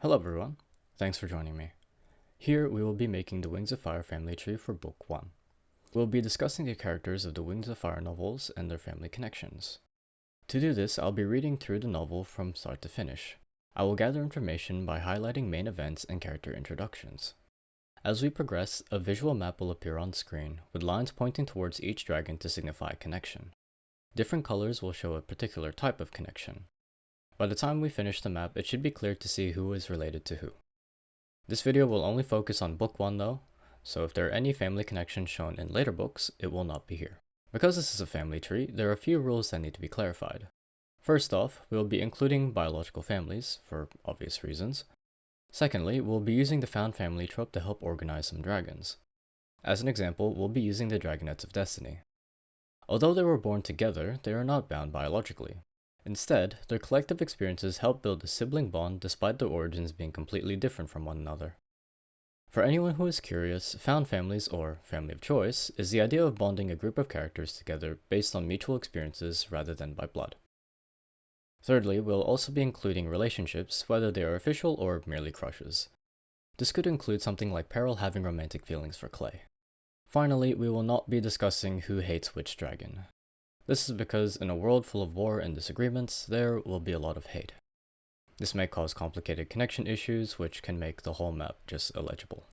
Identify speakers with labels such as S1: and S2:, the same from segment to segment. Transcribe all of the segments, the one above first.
S1: Hello everyone, thanks for joining me. Here we will be making the Wings of Fire family tree for Book 1. We'll be discussing the characters of the Wings of Fire novels and their family connections. To do this, I'll be reading through the novel from start to finish. I will gather information by highlighting main events and character introductions. As we progress, a visual map will appear on screen, with lines pointing towards each dragon to signify connection. Different colors will show a particular type of connection. By the time we finish the map, it should be clear to see who is related to who. This video will only focus on Book 1 though, so if there are any family connections shown in later books, it will not be here. Because this is a family tree, there are a few rules that need to be clarified. First off, we will be including biological families, for obvious reasons. Secondly, we'll be using the found family trope to help organize some dragons. As an example, we'll be using the Dragonets of Destiny. Although they were born together, they are not bound biologically. Instead, their collective experiences help build a sibling bond despite their origins being completely different from one another. For anyone who is curious, found families, or family of choice, is the idea of bonding a group of characters together based on mutual experiences rather than by blood. Thirdly, we'll also be including relationships, whether they are official or merely crushes. This could include something like Peril having romantic feelings for Clay. Finally, we will not be discussing who hates which dragon. This is because in a world full of war and disagreements, there will be a lot of hate. This may cause complicated connection issues, which can make the whole map just illegible.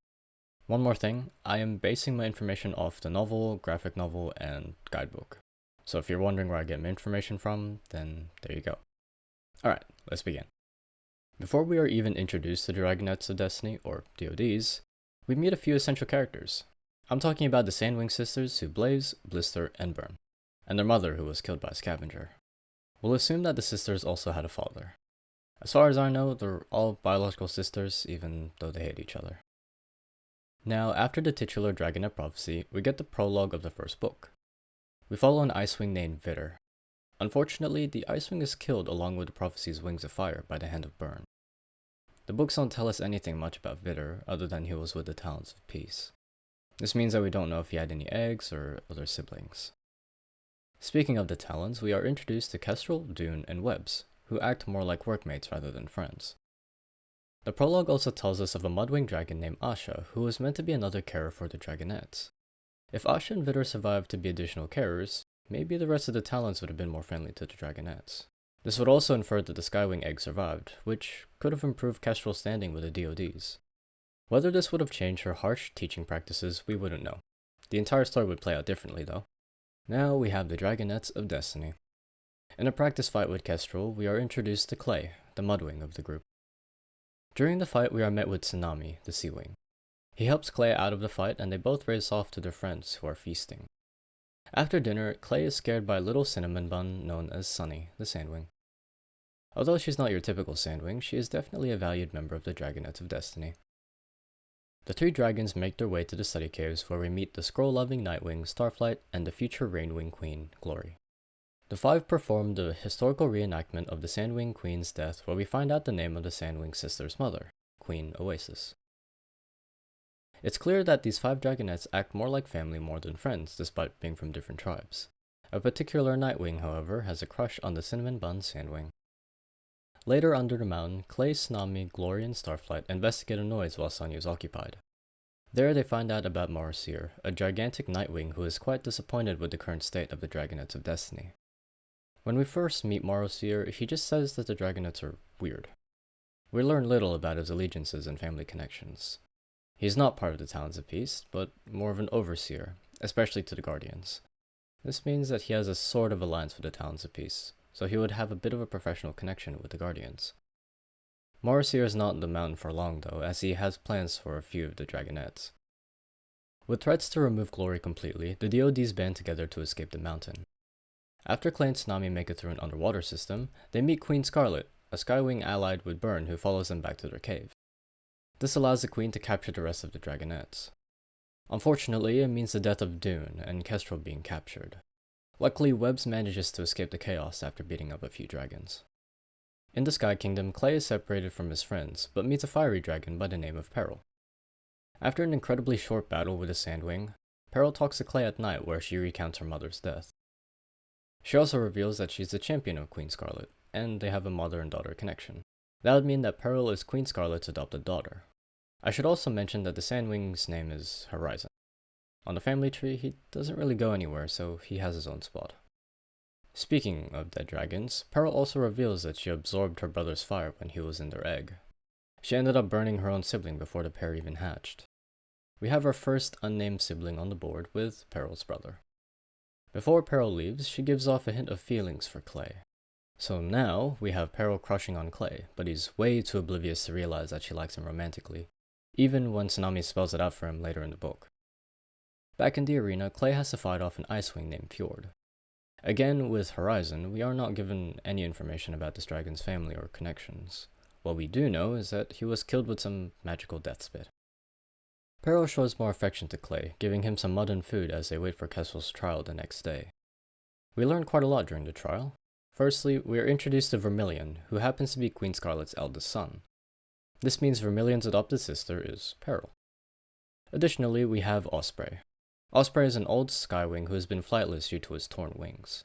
S1: One more thing, I am basing my information off the novel, graphic novel, and guidebook. So if you're wondering where I get my information from, then there you go. Alright, let's begin. Before we are even introduced to the Dragonets of Destiny, or DoDs, we meet a few essential characters. I'm talking about the Sandwing sisters who blaze, blister, and burn, and their mother who was killed by a scavenger. We'll assume that the sisters also had a father. As far as I know, they're all biological sisters, even though they hate each other. Now, after the titular Dragonet prophecy, we get the prologue of the first book. We follow an Icewing named Vitter. Unfortunately, the Icewing is killed along with the prophecy's Wings of Fire by the hand of Burn. The books don't tell us anything much about Vitter, other than he was with the Talons of Peace. This means that we don't know if he had any eggs or other siblings. Speaking of the Talons, we are introduced to Kestrel, Dune, and Webbs, who act more like workmates rather than friends. The prologue also tells us of a MudWing dragon named Asha, who was meant to be another carer for the Dragonets. If Asha and Vitter survived to be additional carers, maybe the rest of the Talons would have been more friendly to the Dragonets. This would also infer that the Skywing egg survived, which could have improved Kestrel's standing with the DoDs. Whether this would have changed her harsh teaching practices, we wouldn't know. The entire story would play out differently though. Now we have the Dragonets of Destiny. In a practice fight with Kestrel, we are introduced to Clay, the MudWing of the group. During the fight, we are met with Tsunami, the Seawing. He helps Clay out of the fight, and they both race off to their friends who are feasting. After dinner, Clay is scared by a little cinnamon bun known as Sunny, the Sandwing. Although she's not your typical Sandwing, she is definitely a valued member of the Dragonets of Destiny. The three dragons make their way to the study caves where we meet the scroll-loving Nightwing, Starflight, and the future Rainwing Queen, Glory. The five perform the historical reenactment of the Sandwing Queen's death where we find out the name of the Sandwing sisters' mother, Queen Oasis. It's clear that these five dragonets act more like family more than friends despite being from different tribes. A particular Nightwing, however, has a crush on the cinnamon bun Sandwing. Later under the mountain, Clay, Tsunami, Glory, and Starflight investigate a noise while Sonya is occupied. There they find out about Marosir, a gigantic Nightwing who is quite disappointed with the current state of the Dragonets of Destiny. When we first meet Marosir, he just says that the Dragonets are weird. We learn little about his allegiances and family connections. He is not part of the Talons of Peace, but more of an overseer, especially to the Guardians. This means that he has a sort of alliance with the Talons of Peace, so he would have a bit of a professional connection with the Guardians. Marosir is not in the mountain for long though, as he has plans for a few of the Dragonets. With threats to remove Glory completely, the DoDs band together to escape the mountain. After Clay and Tsunami make it through an underwater system, they meet Queen Scarlet, a Skywing allied with Burn who follows them back to their cave. This allows the Queen to capture the rest of the Dragonets. Unfortunately, it means the death of Dune and Kestrel being captured. Luckily, Webbs manages to escape the chaos after beating up a few dragons. In the Sky Kingdom, Clay is separated from his friends, but meets a fiery dragon by the name of Peril. After an incredibly short battle with a Sandwing, Peril talks to Clay at night where she recounts her mother's death. She also reveals that she's the champion of Queen Scarlet, and they have a mother and daughter connection. That would mean that Peril is Queen Scarlet's adopted daughter. I should also mention that the Sandwing's name is Horizon. On the family tree, he doesn't really go anywhere, so he has his own spot. Speaking of dead dragons, Peril also reveals that she absorbed her brother's fire when he was in their egg. She ended up burning her own sibling before the pair even hatched. We have our first unnamed sibling on the board with Peril's brother. Before Peril leaves, she gives off a hint of feelings for Clay. So now, we have Peril crushing on Clay, but he's way too oblivious to realize that she likes him romantically, even when Tsunami spells it out for him later in the book. Back in the arena, Clay has to fight off an Icewing named Fjord. Again, with Horizon, we are not given any information about this dragon's family or connections. What we do know is that he was killed with some magical death spit. Peril shows more affection to Clay, giving him some mud and food as they wait for Kestrel's trial the next day. We learn quite a lot during the trial. Firstly, we are introduced to Vermilion, who happens to be Queen Scarlet's eldest son. This means Vermilion's adopted sister is Peril. Additionally, we have Osprey. Osprey is an old Skywing who has been flightless due to his torn wings.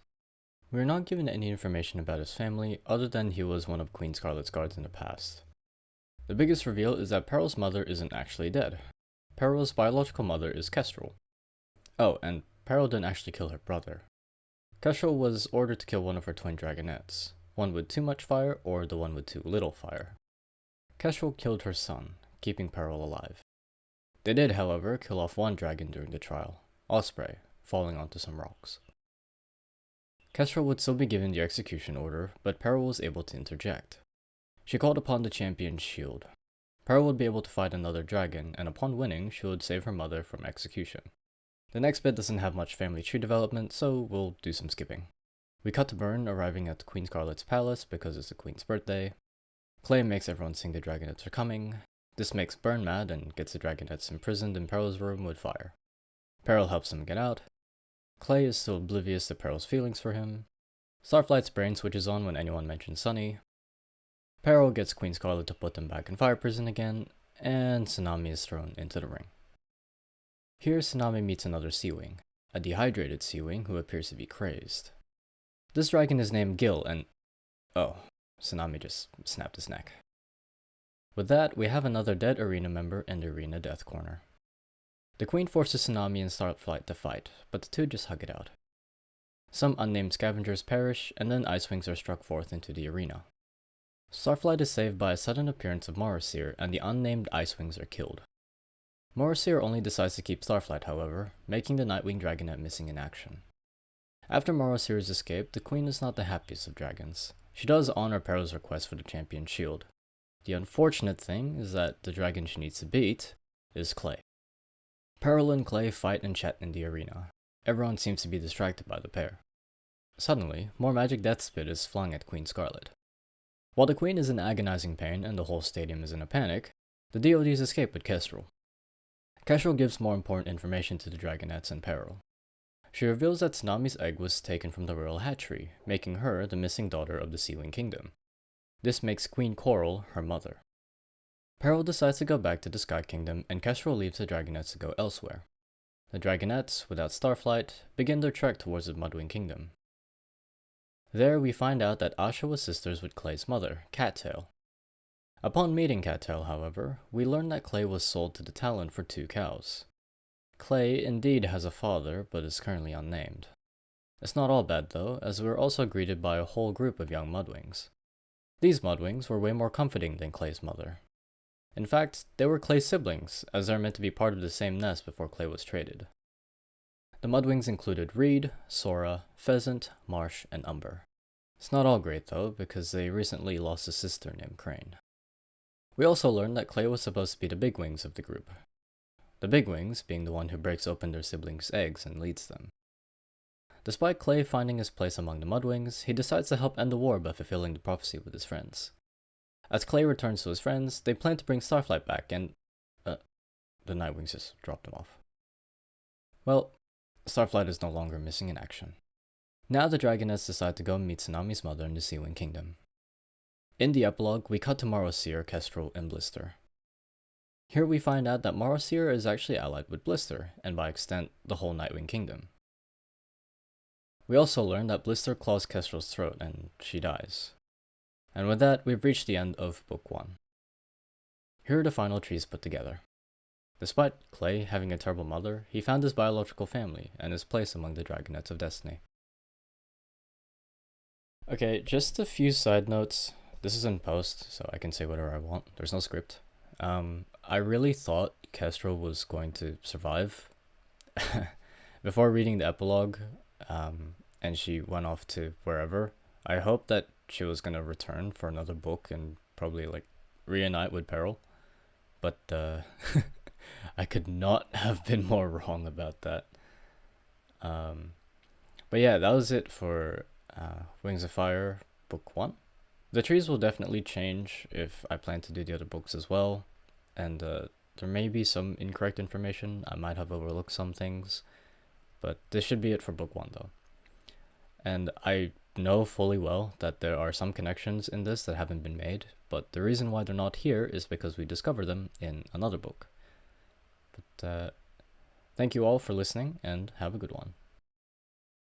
S1: We are not given any information about his family other than he was one of Queen Scarlet's guards in the past. The biggest reveal is that Peril's mother isn't actually dead. Peril's biological mother is Kestrel. Oh, and Peril didn't actually kill her brother. Kestrel was ordered to kill one of her twin dragonettes, one with too much fire or the one with too little fire. Kestrel killed her son, keeping Peril alive. They did, however, kill off one dragon during the trial, Osprey, falling onto some rocks. Kestrel would still be given the execution order, but Peril was able to interject. She called upon the champion's shield. Peril would be able to fight another dragon, and upon winning, she would save her mother from execution. The next bit doesn't have much family tree development, so we'll do some skipping. We cut to Byrne arriving at Queen Scarlet's palace because it's the queen's birthday. Clay makes everyone sing the dragonettes are coming. This makes Byrne mad and gets the dragonettes imprisoned in Peril's room with fire. Peril helps them get out. Clay is still oblivious to Peril's feelings for him. Starflight's brain switches on when anyone mentions Sunny. Peril gets Queen Scarlet to put them back in fire prison again, and Tsunami is thrown into the ring. Here Tsunami meets another Seawing, a dehydrated Seawing who appears to be crazed. This dragon is named Gil and... oh, Tsunami just snapped his neck. With that, we have another dead arena member in the arena death corner. The queen forces Tsunami and Starflight to fight, but the two just hug it out. Some unnamed scavengers perish, and then Icewings are struck forth into the arena. Starflight is saved by a sudden appearance of Morasir, and the unnamed Icewings are killed. Morasir only decides to keep Starflight, however, making the Nightwing Dragonette missing in action. After Morasir's escape, the queen is not the happiest of dragons. She does honor Peril's request for the champion's shield. The unfortunate thing is that the dragon she needs to beat is Clay. Peril and Clay fight and chat in the arena. Everyone seems to be distracted by the pair. Suddenly, more magic death spit is flung at Queen Scarlet. While the queen is in agonizing pain and the whole stadium is in a panic, the DODs escape with Kestrel. Kestrel gives more important information to the dragonettes and Peril. She reveals that Tsunami's egg was taken from the royal hatchery, making her the missing daughter of the Seawing Kingdom. This makes Queen Coral her mother. Peril decides to go back to the Sky Kingdom, and Kestrel leaves the dragonettes to go elsewhere. The dragonettes, without Starflight, begin their trek towards the MudWing Kingdom. There we find out that Asha was sisters with Clay's mother, Cattail. Upon meeting Cattail, however, we learn that Clay was sold to the Talon for 2 cows. Clay indeed has a father, but is currently unnamed. It's not all bad though, as we're also greeted by a whole group of young MudWings. These MudWings were way more comforting than Clay's mother. In fact, they were Clay's siblings, as they are meant to be part of the same nest before Clay was traded. The MudWings included Reed, Sora, Pheasant, Marsh, and Umber. It's not all great though, because they recently lost a sister named Crane. We also learned that Clay was supposed to be the big wings of the group. The big wings being the one who breaks open their siblings' eggs and leads them. Despite Clay finding his place among the MudWings, he decides to help end the war by fulfilling the prophecy with his friends. As Clay returns to his friends, they plan to bring Starflight back and... the Nightwings just dropped him off. Well, Starflight is no longer missing in action. Now the dragonettes decide to go meet Tsunami's mother in the Seawing Kingdom. In the epilogue, we cut to Morasir, Kestrel, and Blister. Here we find out that Morasir is actually allied with Blister, and by extent, the whole Nightwing Kingdom. We also learn that Blister claws Kestrel's throat, and she dies. And with that, we've reached the end of Book 1. Here are the final trees put together. Despite Clay having a terrible mother, he found his biological family and his place among the Dragonets of Destiny. Okay, just a few side notes. This is in post, so I can say whatever I want. There's no script. I really thought Kestrel was going to survive. Before reading the epilogue, and she went off to wherever, I hoped that she was going to return for another book and probably like reunite with Peril. But I could not have been more wrong about that. But yeah, that was it for Wings of Fire Book 1. The trees will definitely change if I plan to do the other books as well, and there may be some incorrect information. I might have overlooked some things, but this should be it for Book 1 though. And I know fully well that there are some connections in this that haven't been made, but the reason why they're not here is because we discover them in another book. But thank you all for listening, and have a good one.